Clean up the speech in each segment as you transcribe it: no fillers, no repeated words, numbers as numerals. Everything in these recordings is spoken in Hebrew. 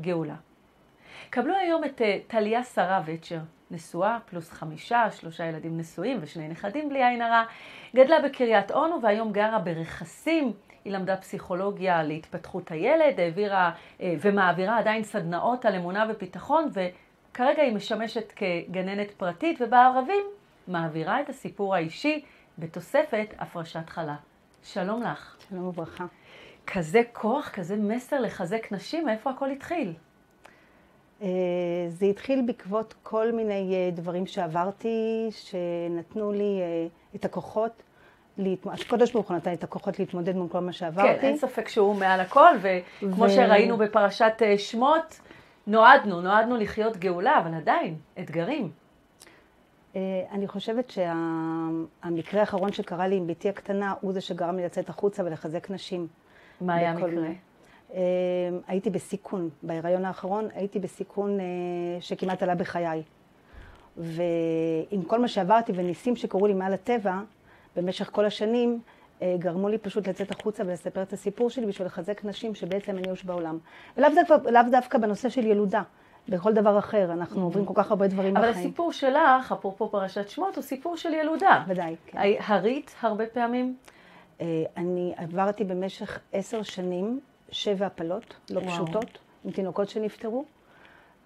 גאולה. קבלו היום את טליה שרה וצ'ר, נשואה, פלוס 5, 3 ילדים נשואים ו2 נכדים בלי עין הרע. גדלה בקריית אונו והיום גרה ברכסים. היא למדה פסיכולוגיה להתפתחות הילד, ומעבירה עדיין סדנאות על אמונה ופיתחון, וכרגע היא משמשת כגננת פרטית, ובערבים מעבירה את הסיפור האישי בתוספת הפרשת חלה. שלום לך. שלום וברכה. כזה כוח, כזה מסר לחזק נשים, מאיפה הכל התחיל? זה התחיל בעקבות כל מיני דברים שעברתי, שנתנו לי את הכוחות, הקדוש ברוך הוא נתן לי את הכוחות להתמודד מול כל מה שעברתי. כן, אין ספק שהוא מעל הכל, וכמו שראינו בפרשת שמות, נועדנו לחיות גאולה, אבל עדיין, אתגרים. אני חושבת שהמקרה האחרון שקרה לי עם ביתי הקטנה, הוא זה שגרם לי לצאת החוצה ולחזק נשים. מה היה המקרה? הייתי בסיכון, בהיריון האחרון הייתי בסיכון שכמעט עלה בחיי. ועם כל מה שעברתי וניסים שקוראו לי מעל הטבע, במשך כל השנים, גרמו לי פשוט לצאת החוצה ולספר את הסיפור שלי בשביל לחזק נשים שבעצם אין ייאוש בעולם. ולאו דווקא בנושא של ילודה, בכל דבר אחר, אנחנו עוברים כל כך הרבה דברים בחיים. אבל הסיפור שלך, אפרופו פרשת שמות, הוא סיפור של ילודה. ודאי, כן. הרית הרבה פעמים? אני עברתי במשך 10 שנים, 7 הפלות, לא פשוטות, עם תינוקות שנפטרו.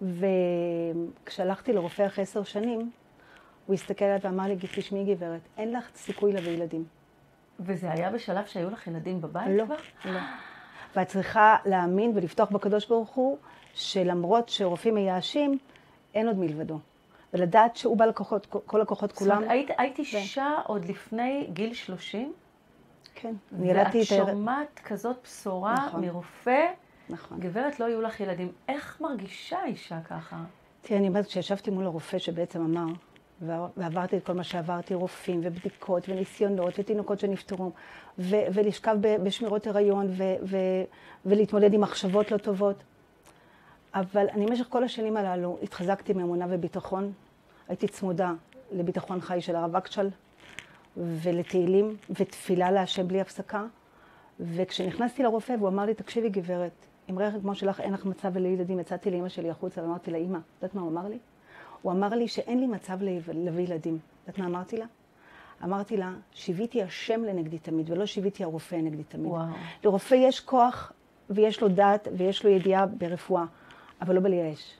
וכשהלכתי לרופא אחרי 10 שנים, הוא הסתכל עליי ואמר לי, תשמעי גברת, אין לך סיכוי להביא ילדים. וזה היה בשלב שהיו לך ילדים בבית? לא, לא. ואת צריכה להאמין ולפתוח בקדוש ברוך הוא, שלמרות שרופאים מייאשים, אין עוד מלבדו. ולדעת שהוא בא לכוחות, כל הכוחות כולם. זאת אומרת, היית אישה עוד לפני גיל 30? כן. ואת שומעת כזאת בשורה מרופא, גברת, לא יהיו לך ילדים. איך מרגישה אישה ככה? תראי, אני אומרת, כשישבתי מול הרופא שבעצם אמר, ועברתי את כל מה שעברתי, רופאים ובדיקות וניסיונות ותינוקות שנפטרו, ולשכב בשמירות הריון ולהתמודד עם מחשבות לא טובות. אבל אני במשך כל השנים הללו התחזקתי מאמונה וביטחון. הייתי צמודה לביטחון חי של הרב אקשל ולתהילים ותפילה להשם בלי הפסקה. וכשנכנסתי לרופא והוא אמר לי, תקשיבי גברת, עם ריח כמו שלך אין לך מצב לילדים, יצאתי לאמא שלי החוצה ואמרתי לה, אמא, יודעת מה הוא אמר לי? הוא אמר לי שאין לי מצב להביא ילדים. יודעת מה אמרתי לה? אמרתי לה, שיוויתי השם לנגדי תמיד, ולא שיוויתי הרופא נגדי תמיד. וואו. לרופא יש כוח, ויש לו דעת, ויש לו ידיעה ברפואה, אבל לא בלייאש.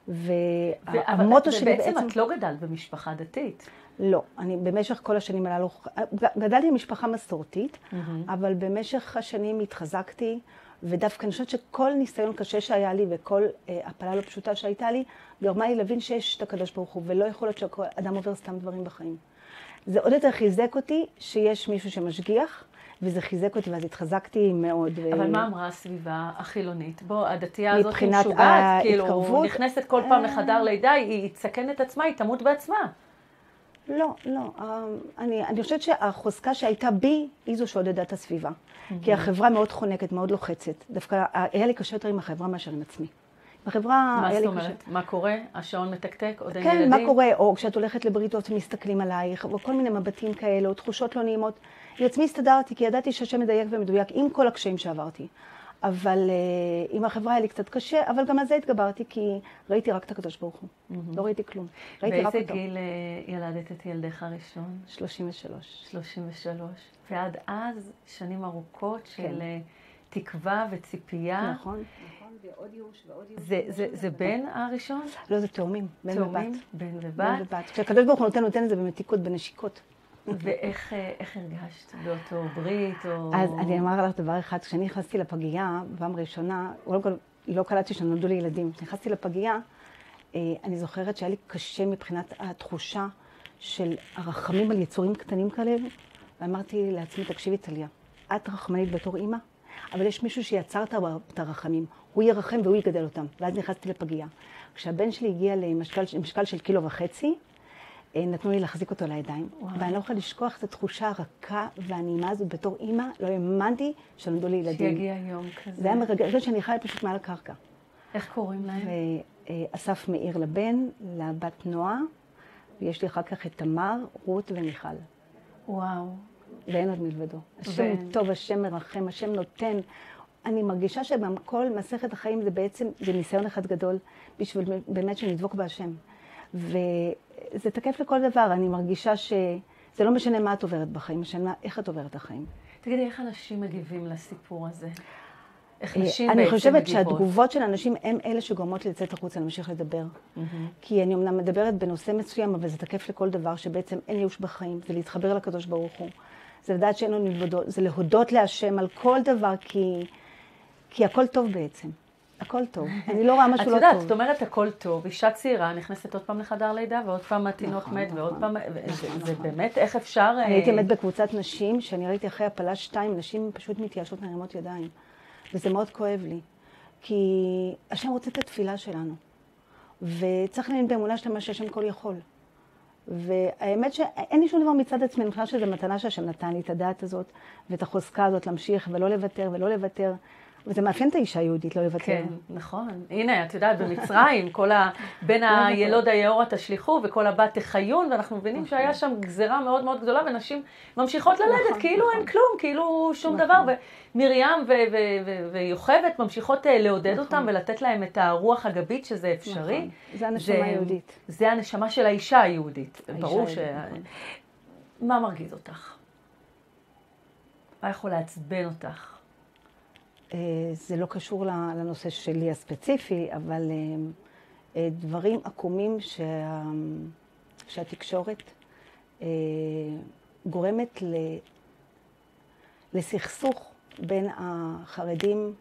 והמוטו שלי בעצם את לא גדלת במשפחה דתית. לא, אני במשך כל השנים הללו, גדלתי במשפחה מסורתית, אבל במשך השנים התחזקתי, ודווקא אני חושבת שכל ניסיון קשה שהיה לי וכל הפלה לא פשוטה שהייתה לי, גרמה לי להבין שיש את הקדוש ברוך הוא, ולא יכול להיות שאדם עובר סתם דברים בחיים. זה עוד יותר חיזק אותי שיש מישהו שמשגיח, וזה חיזק אותי, ואז התחזקתי מאוד. אבל מה אמרה הסביבה החילונית? בוא, הדתייה הזאת משוגעת, כאילו, נכנסת כל פעם לחדר לידה, היא תסכן את עצמה, היא תמות בעצמה. לא, לא. אני חושבת שהחוזקה שהייתה בי, היא זו שעודדה את הסביבה. כי החברה מאוד חונקת, מאוד לוחצת. דווקא היה לי קשה יותר עם החברה מאשר עם עצמי. מה זאת אומרת? מה קורה? השעון מתקתק? עוד אין ילדים? כן, מה קורה? או כשאת הולכת לבריתות ומסתכלים עלייך, או כל מיני מבטים כאלה, או תחושות לא נעימות. עם עצמי הסתדרתי, כי ידעתי שהשם מדייק ומדויק עם כל הקשיים שעברתי. אבל עם החברה היה לי קצת קשה, אבל גם על זה התגברתי, כי ראיתי רק את הקדוש ברוך הוא. לא ראיתי כלום. ראיתי רק אותו. באיזה גיל ילדת את ילדך הראשון? 33. 33. ועד אז שנים ארוכות של תקווה וציפייה. נכון. ועוד ייאוש ועוד ייאוש. זה בן הראשון? לא, זה תאומים. בן ובת. בן ובת. בן ובת. כשהקדוש ברוך הוא נותן את זה במתיקות, בנשיקות. ואיך הרגשת באותו ברית? אז אני אמר לך דבר אחד, כשאני נכנסתי לפגייה, פעם ראשונה, לא קלטתי שנולדו לי ילדים. כשנכנסתי לפגייה, אני זוכרת שהיה לי קשה מבחינת התחושה של הרחמים על יצורים קטנים כאלה, ואמרתי לעצמי, תקשיבי טליה, את רחמנית בתור אימא, אבל יש מישהו שיצר את הרחמים, הוא ירחם והוא יגדל אותם. ואז נכנסתי לפגייה. כשהבן שלי הגיע למשקל של 1.5 קילו, נתנו לי להחזיק אותו לידיים, ואני לא יכולה לשכוח את התחושה הרכה והנעימה הזאת בתור אימא, לא האמנתי שנולדו לי ילדים. שיגיע יום כזה. זה היה מרגש שאני חיה פשוט מעל הקרקע. איך קוראים להם? אסף מאיר לבן, לבת נועה, ויש לי אחר כך את תמר, רות ומיכל. וואו. ואין עוד מלבדו. השם הוא טוב, השם מרחם, השם נותן. אני מרגישה שבכל מסכת החיים זה בעצם, זה ניסיון אחד גדול, בשביל באמת שנדבוק בהשם. וזה תקף לכל דבר, אני מרגישה שזה לא משנה מה את עוברת בחיים, משנה איך את עוברת החיים. תגידי, איך אנשים מגיבים לסיפור הזה? איך נשים בעצם אני חושבת מגיבות? שהתגובות של אנשים הם אלה שגורמות לי לצאת החוצה, להמשיך לדבר. כי אני אומנם מדברת בנושא מסוים, אבל זה תקף לכל דבר שבעצם אין ייאוש בחיים, זה להתחבר לקדוש ברוך הוא. זה לדעת שאין לו נלבדות, זה להודות להשם על כל דבר, כי הכל טוב בעצם. הכל טוב. אני לא רואה משהו לא טוב. את יודעת, זאת אומרת הכל טוב, אישה צעירה נכנסת עוד פעם לחדר לידה, ועוד פעם התינוק מת, ועוד פעם... זה באמת, איך אפשר... אני הייתי מת בקבוצת נשים, שאני ראיתי אחרי הפלה 2, נשים פשוט מתייאשות מרימות ידיים. וזה מאוד כואב לי. כי השם רוצה את התפילה שלנו. וצריך להאמין באמונה שלמה שהשם כל יכול. והאמת שאין לי שום דבר מצד עצמי, אני חושבת שזו מתנה שהשם נתן לי את הדעת הזאת, ואת החוזקה הזאת להמשיך ולא לוותר ולא לוותר. וזה מאפיין את האישה היהודית, לא לוותר. כן, נכון. הנה, את יודעת, במצרים, בין הילוד היאורה תשליכו וכל הבת תחיון, ואנחנו מבינים שהיה שם גזרה מאוד מאוד גדולה, ונשים ממשיכות ללדת, כאילו אין כלום, כאילו שום דבר. ומרים ויוכבת ממשיכות לעודד אותם ולתת להם את הרוח הגבית שזה אפשרי. זה הנשמה היהודית. זה הנשמה של האישה היהודית. ברור ש... מה מרגיז אותך? מה יכול לעצבן אותך? זה לא קשור לנושא שלי הספציפי, אבל דברים עקומים שהתקשורת גורמת לסכסוך בין החרדים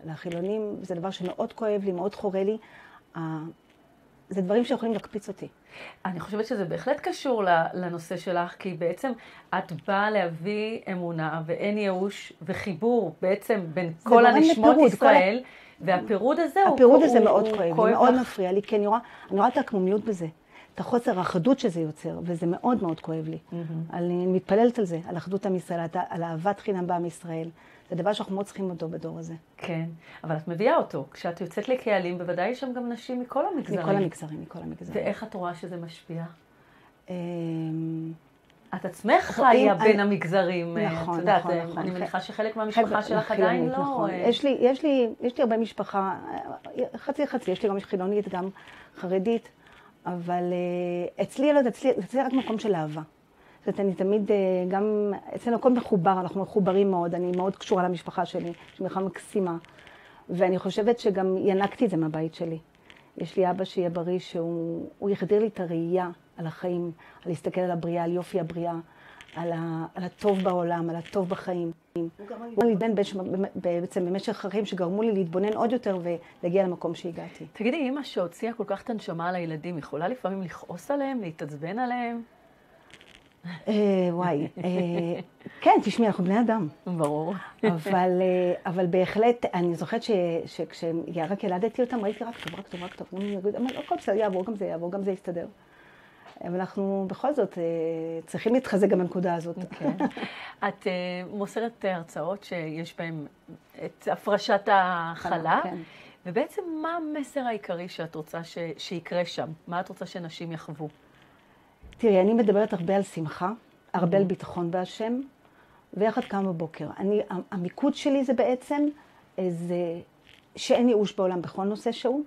לחילונים. זה דבר שמאוד כואב לי, מאוד חורה לי. זה דברים שיכולים להקפיץ אותי. אני חושבת שזה בהחלט קשור לנושא שלך, כי בעצם את באה להביא אמונה ואין ייאוש וחיבור בעצם בין כל הנשמות ישראל, והפירוד הזה הוא... הפירוד הזה מאוד כואב, לי, מאוד מפריע לי, כי אני רואה את העקמומיות בזה, את החוסר האחדות שזה יוצר, וזה מאוד מאוד כואב לי. אני מתפללת על זה, על אחדות עם ישראל, על אהבת חינם בעם ישראל. זה דבר שאנחנו מאוד צריכים אותו בדור הזה. כן, אבל את מביאה אותו. כשאת יוצאת לקהלים, בוודאי יש שם גם נשים מכל המגזרים. מכל המגזרים. ואיך את רואה שזה משפיע? את עצמך חיה בין המגזרים. נכון. אני מניחה שחלק מהמשפחה שלך עדיין לא... יש לי הרבה משפחה, חצי, יש לי גם חילונית, גם חרדית, אבל אצלי רק מקום של אהבה. זאת אומרת, אני תמיד, גם אצלנו הכל מחובר, אנחנו מחוברים מאוד, אני מאוד קשורה למשפחה שלי, שמשפחה מקסימה, ואני חושבת שגם ינקתי את זה מהבית שלי. יש לי אבא שיהיה בריא, שהוא יחדיר לי את הראייה על החיים, על להסתכל על הבריאה, על יופי הבריאה, על הטוב בעולם, על הטוב בחיים. הוא לי בן בעצם במשך החיים שגרמו לי להתבונן עוד יותר ולהגיע למקום שהגעתי. תגידי, אמא שהוציאה כל כך את הנשמה על הילדים, יכולה לפעמים לכעוס עליהם, להתעצבן עליהם? וואי, כן, תשמעי, אנחנו בני אדם. ברור. אבל בהחלט, אני זוכרת שכשרק ילדתי אותם, ראיתי רק טוב. אמרתי, לא כל בסדר, יעבור, גם זה יסתדר. אבל אנחנו בכל זאת צריכים להתחזק גם בנקודה הזאת. את מוסרת הרצאות שיש בהן את הפרשת החלה, ובעצם מה המסר העיקרי שאת רוצה שיקרה שם? מה את רוצה שנשים יחוו? תראי, אני מדברת הרבה על שמחה, הרבה על ביטחון בהשם, ויחד קם בבוקר. המיקוד שלי זה בעצם שאין ייאוש בעולם בכל נושא שהוא,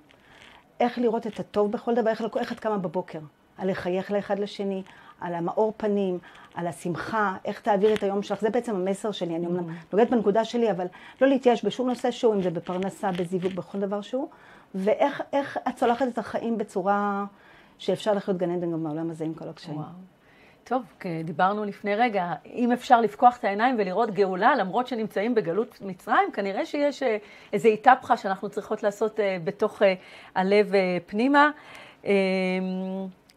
איך לראות את הטוב בכל דבר, איך את קמה בבוקר, על לחייך לאחד לשני, על המאור פנים, על השמחה, איך תעביר את היום שלך, זה בעצם המסר שלי. אני אומנם נוגעת בנקודה שלי, אבל לא להתייאש בשום נושא שהוא, אם זה בפרנסה, בזיווג, בכל דבר שהוא, ואיך את צולחת את החיים בצורה שאפשר לחיות גן עדן גם בעולם הזה עם כל הקשיים. טוב, דיברנו לפני רגע, אם אפשר לפקוח את העיניים ולראות גאולה, למרות שנמצאים בגלות מצרים, כנראה שיש איזו התהפכה שאנחנו צריכות לעשות בתוך הלב פנימה.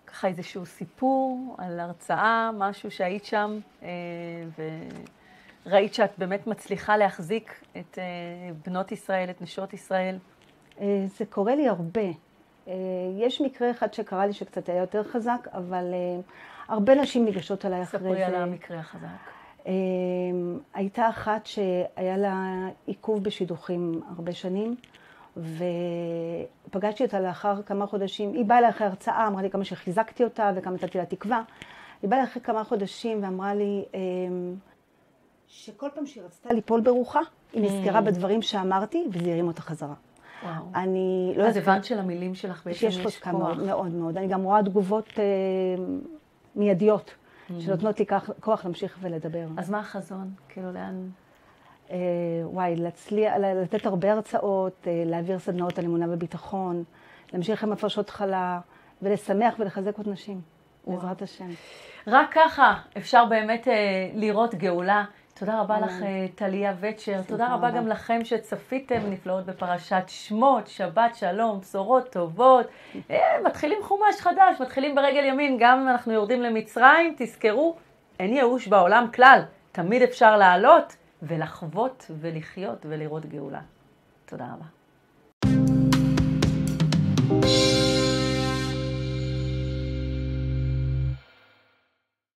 ככה איזשהו סיפור על הרצאה, משהו שהיית שם, וראית שאת באמת מצליחה להחזיק את בנות ישראל, את נשות ישראל. זה קורה לי הרבה. יש מקרה אחד שקרה לי שקצת היה יותר חזק, אבל הרבה נשים ניגשות עליי אחרי זה. ספרי על המקרה החזק. הייתה אחת שהיה לה עיכוב בשידוכים הרבה שנים, ופגשתי אותה לאחר כמה חודשים. היא באה אליי אחרי הרצאה, אמרה לי כמה שחיזקתי אותה וכמה נתתי לה תקווה. היא באה אליי אחרי כמה חודשים ואמרה לי שכל פעם שהיא רצתה ליפול ברוחה, היא נזכרה בדברים שאמרתי, וזה הרים אותה חזרה. וואו. אני לא אז הבנת שלמילים שלך בעצם שיש חוזקה מאוד מאוד. אני גם רואה תגובות מיידיות, שנותנות לי כוח להמשיך ולדבר. אז מה החזון? כאילו לאן? וואי, לתת הרבה הרצאות, להעביר סדנאות על אמונה וביטחון, להמשיך עם הפרשות חלה, ולשמח ולחזק עוד נשים, בעזרת השם. רק ככה אפשר באמת לראות גאולה. תודה רבה לך, טליה וצ'ר. תודה רבה גם לכם שצפיתם נפלאות בפרשת שמות, שבת שלום, בשורות טובות. מתחילים חומש חדש, מתחילים ברגל ימין, גם אם אנחנו יורדים למצרים, תזכרו, אין ייאוש בעולם כלל. תמיד אפשר לעלות ולחוות ולחיות ולראות גאולה. תודה רבה.